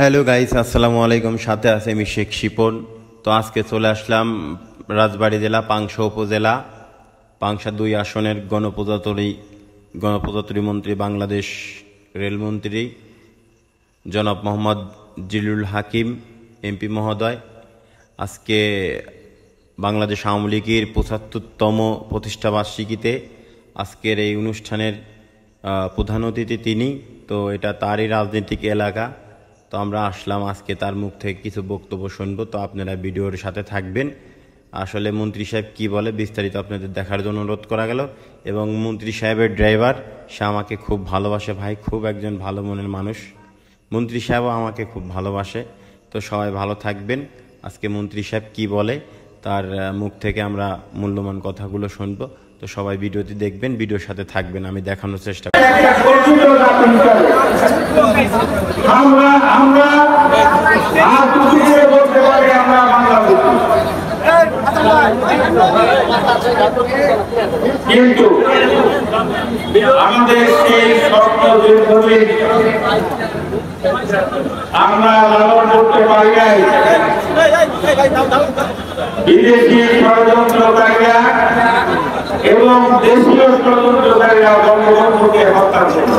Hello guys, আসসালামু আলাইকুম। সাথে আছে আমি শেখ শিপন। তো আজকে চলে আসলাম রাজবাড়ী জেলা পাংশা উপজেলা পাংশা 2 আসনের গণপ্রজাতন্ত্রী মন্ত্রী, বাংলাদেশ রেলমন্ত্রী জনাব মোহাম্মদ জিলুল হাকিম এমপি মহোদয়। আজকে বাংলাদেশ আওয়ামী লীগের 75তম প্রতিষ্ঠাবার্ষিকীতে আজকের এই অনুষ্ঠানের প্রধান অতিথি তিনি। তো এটা তারই রাজনৈতিক এলাকা। তো আমরা আসলাম আজকে তার মুখ থেকে কিছু বক্তব্য শুনবো। তো আপনারা ভিডিওর সাথে থাকবেন। আসলে মন্ত্রী সাহেব কি বলে বিস্তারিত আপনাদের দেখার জন্য অনুরোধ করা গেল। এবং মন্ত্রী সাহেবের ড্রাইভার, সে আমাকে খুব ভালোবাসে ভাই, খুব একজন ভালো মনের মানুষ। মন্ত্রী সাহেবও আমাকে খুব ভালোবাসে। তো সবাই ভালো থাকবেন। আজকে মন্ত্রী সাহেব কি বলে তার মুখ থেকে আমরা মূল্যবান কথাগুলো শুনবো। তো সবাই ভিডিওটি দেখবেন, ভিডিওর সাথে থাকবেন, আমি দেখানোর চেষ্টা করব। কিন্তু আমাদের সেই স্বপ্ন আমরা লালন করতে পারি নাই। বিদেশি ষড়যন্ত্রকারীরা এবং দেশীয় ষড়যন্ত্রকারীরা বঙ্গবন্ধুকে হত্যা করল।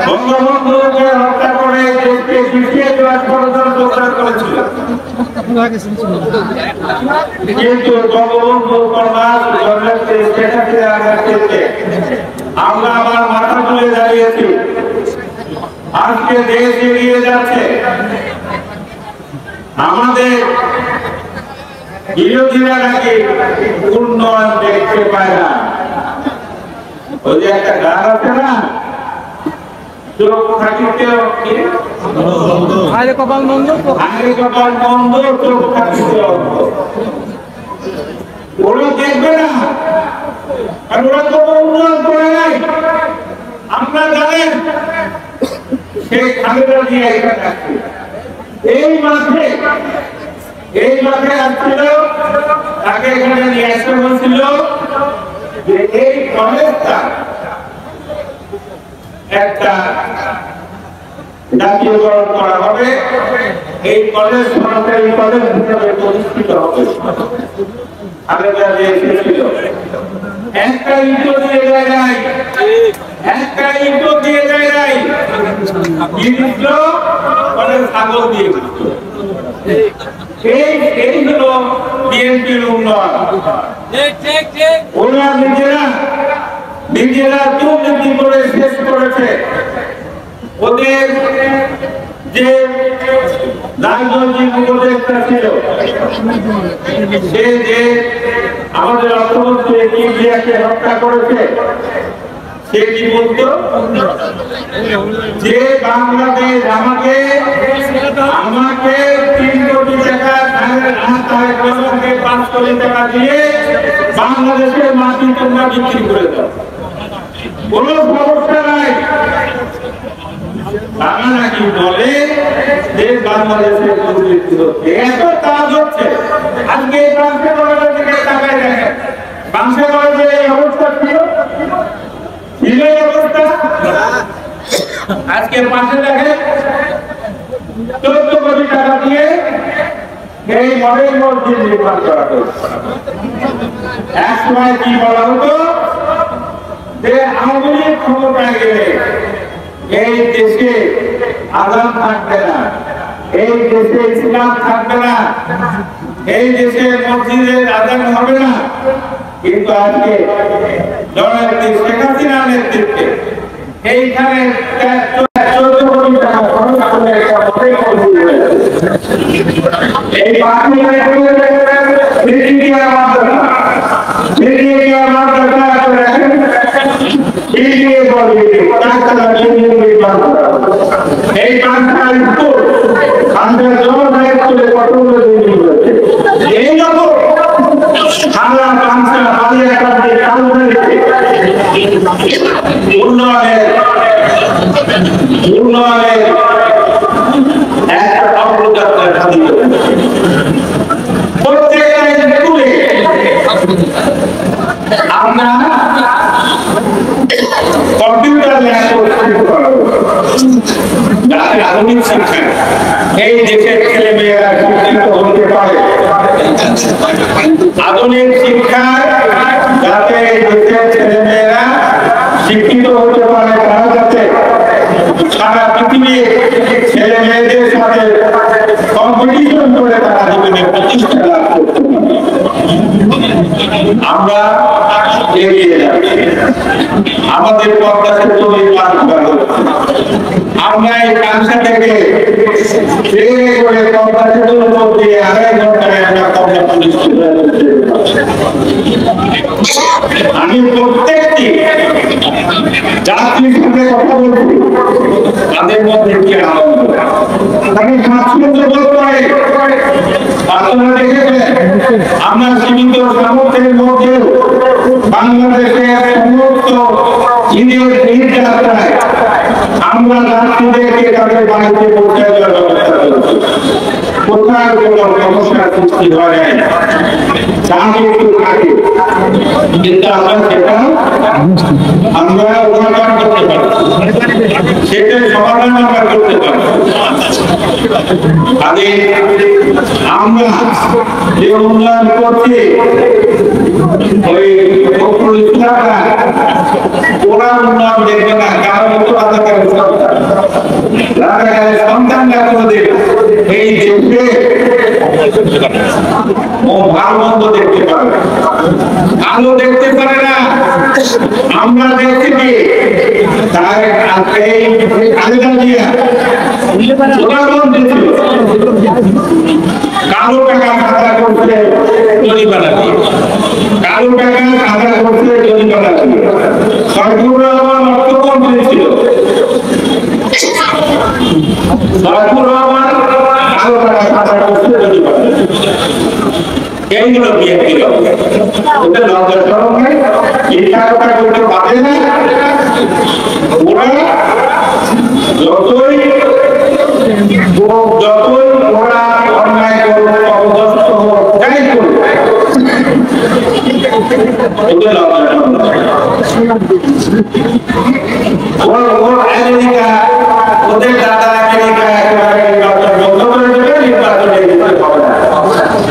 বঙ্গবন্ধুকে হত্যা করে দেশকে পিছিয়ে দেওয়ার ষড়যন্ত্র করেছিল। কিন্তু বঙ্গবন্ধু আমরা আবার মাথা তুলে দাঁড়িয়েছি। আজকে দেশ এগিয়ে যাচ্ছে। আমাদের বিরোধীরা নাকি উন্নয়ন দেখতে পায় না। ওই যে একটা গান আছে না, চোখ থাকিতেও কপাল মন্দ, চোখ থাকিতেও ওরা দেখবে না। আর ওরা তো উন্নয়ন করে নাই। আপনারা জানেন সেই খালেদা জিয়া এখানে আসছে, এই মাঠে আসছিল, তাকে এখানে নিয়ে আসতে বলছিল যে এই কলেজটা একটা জাতীয়করণ করা হবে, এই কলেজ সরকারি কলেজ হিসাবে প্রতিষ্ঠিত হবে। খালেদা জিয়া এসেছিল, একটা ইটও দিয়ে যায় নাই, ছাগল দিয়ে এই হলো বিএনপির উন্নয়ন। ওরা নিজেরা দুর্নীতি করে শেষ করেছে। ওদের যে রাজনৈতিক উপদেষ্টা ছিল, সে যে আমাদের অর্থমন্ত্রী কিবরিয়াকে হত্যা করেছে, সে কি বলতো যে বাংলাদেশ আমাকে 3 কোটি টাকা 5 কোটি টাকা দিয়ে বাংলাদেশের মাটি তোমরা বিক্রি করে দাও, কোন সমস্যা নাই। তারা নাকি বলে যে বাংলাদেশের দুর্নীতি হচ্ছে, এত কাজ হচ্ছে। আজকে এই বাংলা কলেজের দিকে তাকায় দেখেন, বাংলা কলেজে এই অবস্থা ছিল এই অবস্থা। আজকে পাশে দেখেন 14 কোটি টাকা দিয়ে এই মডেল মসজিদ নির্মাণ করা হয়েছে। এক সময় কি বলা হতো যে আওয়ামী লীগ ক্ষমতায় গেলে এই দেশে আযান থাকবে না, এই দেশে ইসলাম থাকবে না, এই দেশে মসজিদের আযান হবে না। কিন্তু আজকে জননেত্রী শেখ হাসিনার নেতৃত্বে এইখানে 14 কোটি টাকা খরচ করে একটা মডেল মসজিদ হয়েছে। এই এই বাংলার স্কুল আমাদের জনগণের স্কুলে কতগুলো তৈরি হয়েছে। এইরকম আমরা বাংলা বাড়িয়াকান্দি কালবাড়িতে উন্নয়নের একটা অগ্রযাত্রা সাধিত। প্রত্যেকটা স্কুলে আমরা কম্পিউটার ল্যাব যাতে আধুনিক শিক্ষায় এই দেশের ছেলে মেয়েরা শিক্ষিত হতে পারে, আধুনিক শিক্ষায় যাতে এই দেশের ছেলে মেয়েরা শিক্ষিত হতে পারে, তারা যাতে সারা পৃথিবীর ছেলে মেয়েদের সাথে কম্পিটিশন করে তারা জীবনে প্রতিষ্ঠা লাভ করতে পারে। আমরা এগিয়ে যাচ্ছি, আমাদের পদ্মা সেতু নির্মাণ করা হচ্ছে, আমরা এই কাঙ্ক্ষা থেকে করে পদ্মা সেতুর উপর দিয়ে 2.5 ঘন্টায় আমরা পদ্মা প্রতিষ্ঠিত। আমি প্রত্যেকটি যাত্রীর সাথে কথা বলছি, তাদের মধ্যে কি আনন্দ, তাকে স্বাচ্ছন্দ্য বোধ করে। আপনারা দেখেছেন আমরা সীমিত সামর্থ্যের মধ্যে বাংলাদেশের সমস্ত ঈদের যাত্রায় আমরা যাত্রীদেরকে তাদের বাড়িতে পৌঁছে দেওয়ার ব্যবস্থা করছি। কোথাও কোনো সমস্যার সৃষ্টি হয় না, দাম একটু থাকে, কিন্তু আমরা সেটা ওভারকাম করতে পারি, সেটার সমাধান আমরা করতে পারি। আমরা যে উন্নয়ন করছি, ওই ওরা উন্নয়ন দেখবে না, কারণ রাজাকারের সন্তানরা কোনোদিন এই দেশে ভালো মন্দ দেখতে পারে, আলো দেখতে পারে না। আমরা দেখছি তাই খালেদা জিয়া কালো টাকা খাতা করছে জরিমানা দিয়ে, কালো টাকা খাতা করছে জরিমানা দিয়ে। সরকার রহমান অর্থমন্ত্রী ছিল, সরকার রহমান কালো টাকা খাতা করছে জরিমানা। এইগুলো বিএনপি ওদের লজ্জা শরম নেই, এই টাকাটা করতে পারে না। ওরা যতই ওরা অন্যায় করবে, অবদস্ত হোক, যাই করবে, ওদের লজ্জা শরম নেই। আমেরিকা, ওদের দাদা আমেরিকা একেবারে নির্বাচন বন্ধ করে দেবে, নির্বাচনে যেতে হবে না।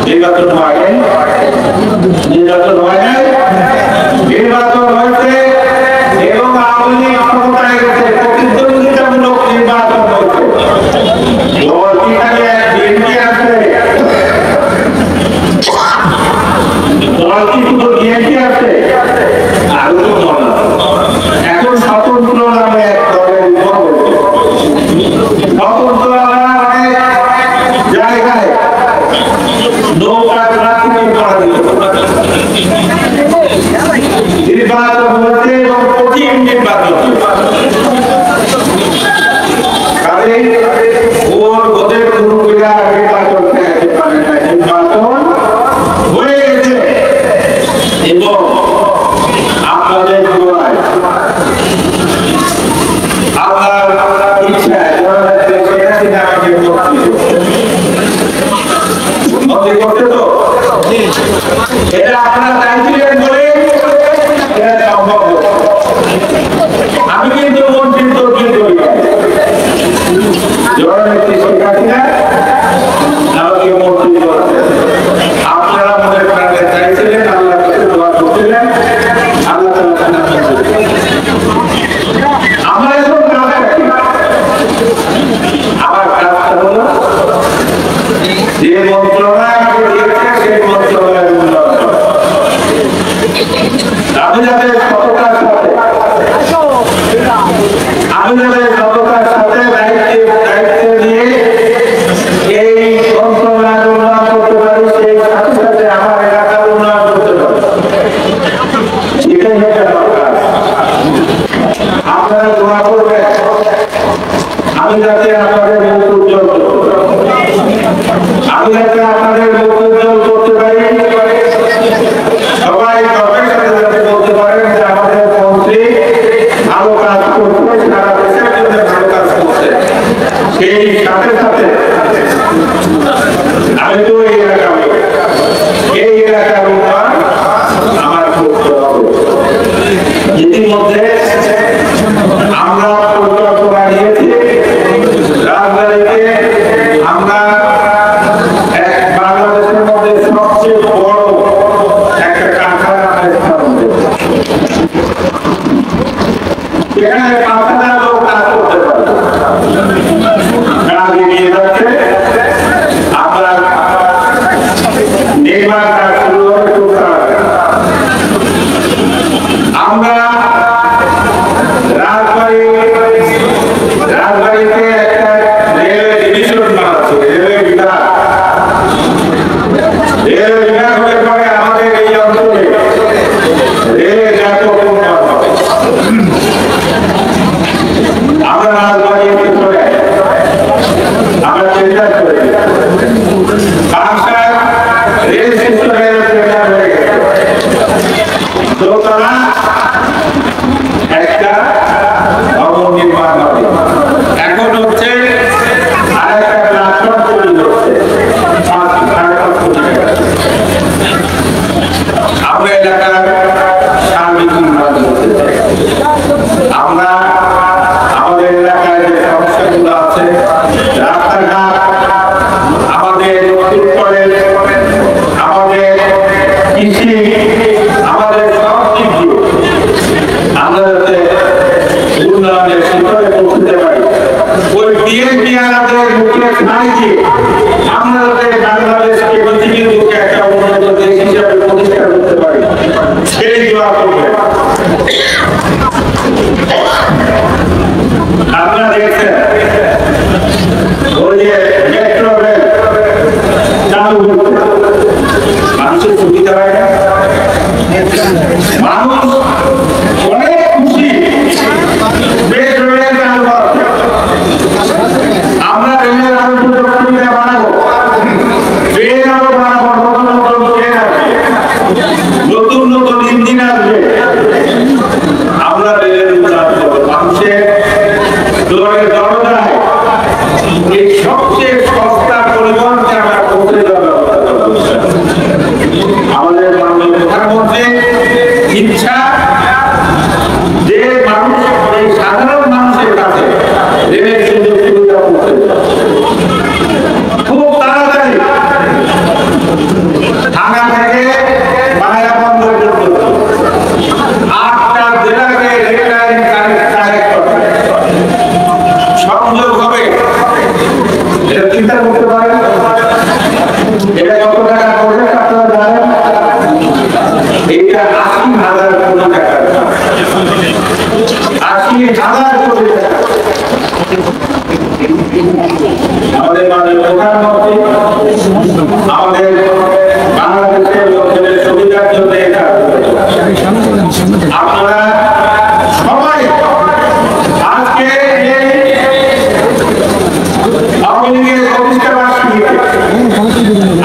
নির্বাচন হয় নাই, নির্বাচন হয়েছে এবং আওয়ামী লীগ ক্ষমতায় গেছে, প্রতিদ্বন্দ্বিতামূলক নির্বাচন হয়েছে। বিএনপি আছে, দল কি শুধু বিএনপি আছে? আরো তো দল এখন স্বতন্ত্র নামে এক দলের স্বতন্ত্র অনেক জায়গায় নৌকা রাজনীতি করা দিল, নির্বাচন হয়েছে এবং কঠিন নির্বাচন। ওদের পূর্বীরা নির্বাচন হয়ে গেছে এবং আপনাদের আপনার ইচ্ছায় করতে তো এটা আপনারা চাইছিলেন বলে সম্ভব। আমি কিন্তু মন্ত্রী তর্কি করি জননেত্রী শেখ হাসিনা আমাকে মন্ত্রী করছে, আপনারা মনে করেন চাইছিলেন, আল্লাহ কাছে দোয়া করছিলেন, আল্লাহ আমরা এখন কাজ করি। আমার কাজটা হলো যে মন্ত্রণালয় সেই মন্ত্রণালয় উন্নয়ন, আমি যাদের সততার সাথে দায়িত্ব নিয়ে এই মন্ত্রণালয় উন্নয়ন করতে পারি, সেই সাথে সাথে আমার এলাকার উন্নয়ন করতে পারি, সেটাই হচ্ছে দরকার। আপনারা দোয়া করবেন আমি যাতে আপনাদের মুখ উজ্জ্বল করতে পারি। সবাই গর্বের সাথে যাতে বলতে পারেন যে আমাদের মন্ত্রী ভালো কাজ করছে, সারা দেশের জন্য ভালো কাজ করছে। সেই সাথে সাথে আমি তো এই এলাকার উন্নয়ন আমার করতে হবে। ইতিমধ্যে আমরা পরিকল্পনা নিয়েছি রাজবাড়িতে আমরা বাংলাদেশের মধ্যে সবচেয়ে বড় একটা কারখানা স্থাপন করেছি। সেখানে ৫,০০০ লোক কাজ করতে পারে, কাজ এগিয়ে যাচ্ছে। আমরা নির্মাণ কাজ শুরু হবে খুব তাড়াতাড়ি। আমরা রাজবাড়িতে একটা রেলওয়ে ডিভিশন বানাচ্ছি, রেলওয়ে বিভাগ হলে পরে আমাদের এই অঞ্চলে রেলের ব্যাপক উন্নয়ন হবে। আমরা রাজবাড়িতে চলে আমরা চেষ্টা করি বাংলার রেল সিস্টেমের চেষ্টা হয়ে গেছে। দোতলা একটা ভবন নির্মাণ হবে, এখন হচ্ছে আরেকটা প্ল্যাটফর্ম তৈরি হচ্ছে। আমরা এলাকার সার্বিক উন্নয়ন করতে চাই। আমরা আমাদের এলাকায় যে সমস্যাগুলো আছে, রাস্তাঘাট, আমাদের উৎপাদন, আমাদের কৃষি, আমাদের সব দিক দিয়ে আমরা যাতে উন্নয়নের শিখরে পৌঁছতে পারি। ওই বিএনপি আমাদের মুখে ছাই দিয়ে আমরা যাতে বাংলাদেশকে পৃথিবীর মুখে একটা উন্নত দেশ হিসাবে প্রতিষ্ঠা করতে পারি, সেই দোয়া করবেন। আপনারা দেখছেন ওই যে মেট্রো রেল চালু হচ্ছে, মানুষের সুবিধা হয় না, মানুষ অনেক খুশি। মেট্রো রেল চালু হবে, আমরা রেলের আরো সুযোগ সুবিধা বাড়াবো, ট্রেন আরো বাড়াবো, নতুন নতুন ট্রেন আসবে, নতুন নতুন ইঞ্জিন আসবে। আমরা রেলের উন্নয়ন করবো, মানুষের দলের দরজায় এই সবচেয়ে সস্তা পরিবহনকে আমরা পৌঁছে দেওয়ার ব্যবস্থা করবো। আমাদের মাননীয় প্রধানমন্ত্রী ইচ্ছা যে মানুষ, এই সাধারণ মানুষের কাছে রেলের সুযোগ সুবিধা পৌঁছে খুব তাড়াতাড়ি ঢাকা থেকে মায়াবন্দর পর্যন্ত ৮টা জেলাকে রেল লাইন কানেক্ট করবে, সংযোগ হবে। এটা চিন্তা করতে পারেন, এটা কত টাকা পড়বে আপনারা জানেন? এটা ৮০,০০০ কোটি টাকা, ৮০,০০০ কোটি টাকা। আমাদের মাননীয় প্রধানমন্ত্রী আমাদের বাংলাদেশের লোকজনের সুবিধার জন্য এটা আপনারা সবাই আজকে আওয়ামী লীগের প্রতিষ্ঠা বার্ষিকীতে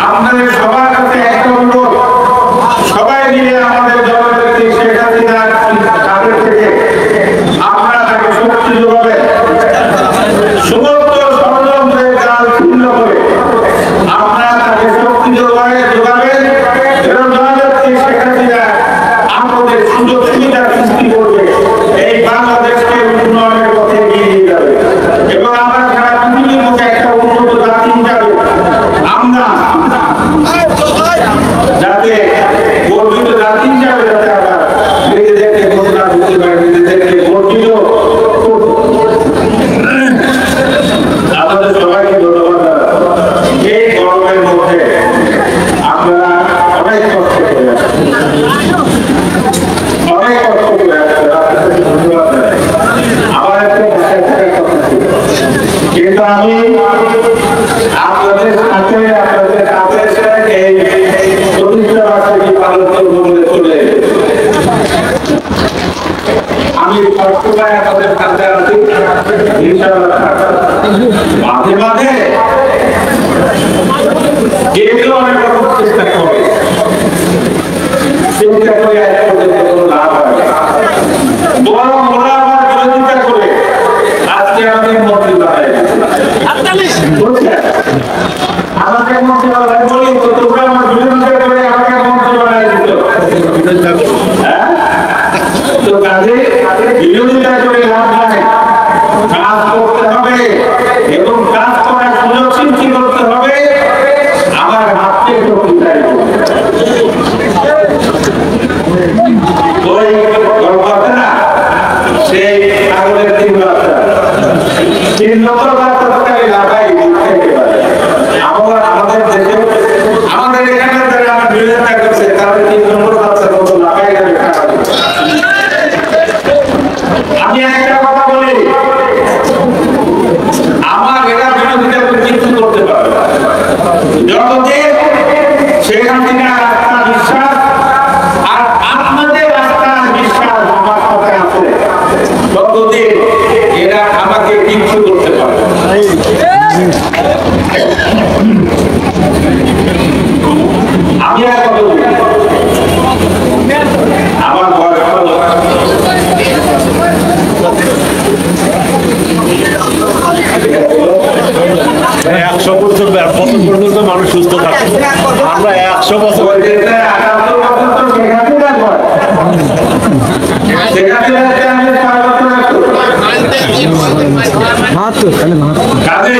আপনাদের সবার কাছে একটা অনুরোধ, সবাই মিলে আমাদের জননেত্রী শেখ হাসিনার কাছে থেকে আপনারা তাকে শক্তি যোগাবেন, সমস্ত ষড়যন্ত্রের জাল ছিন্ন করে আপনারা তাকে শক্তি যোগাবেন এবং জননেত্রী শেখ হাসিনা আমাদের সুযোগ সুবিধা সৃষ্টি করবে, এই বাংলাদেশকে উন্নয়নের পথে এগিয়ে নিয়ে যাবে এবং আমরা সারা পৃথিবীর মধ্যে একটা উন্নত জাতি হিসাবে আমরা যাতে গর্বিত জাতি হিসাবে যাতে আমরা নিজেদেরকে ঘোষণা করতে পারি, নিজেদেরকে গর্বিত। আমাদের সবাইকে ধন্যবাদ। এই গরমের মধ্যে আপনারা অনেক কষ্ট করে আসছেন, অনেক কষ্ট করে আসছেন, ধন্যবাদ। আমার একটা ভাষায় থাকার কথা ছিল, কিন্তু আমি আপনাদের সাথে এই প্রতিষ্ঠা বার্ষিকী পালন করবো বলে চলে আমি সবসময় আপনাদের সাথে আছি। মাঝে মাঝে যেগুলো অনেক রকম চেষ্টা করে কোনো লাভ হয়, বরং ওরা আবার বিরোধিতা করে আজকে আমাদের মন্ত্রী বানায় বুঝছেন। আমাকে মন্ত্রী বানায় বলি তো তোমরা আমার বিরোধিতা করে আমাকে মন্ত্রী বানায় দিত, হ্যাঁ? তো কাজে বিরোধিতা করে লাভ নাই, কাজ করতে হবে এবং 100 বছর পর্যন্ত মানুষ সুস্থ থাকে, আমরা 100 বছর কাজে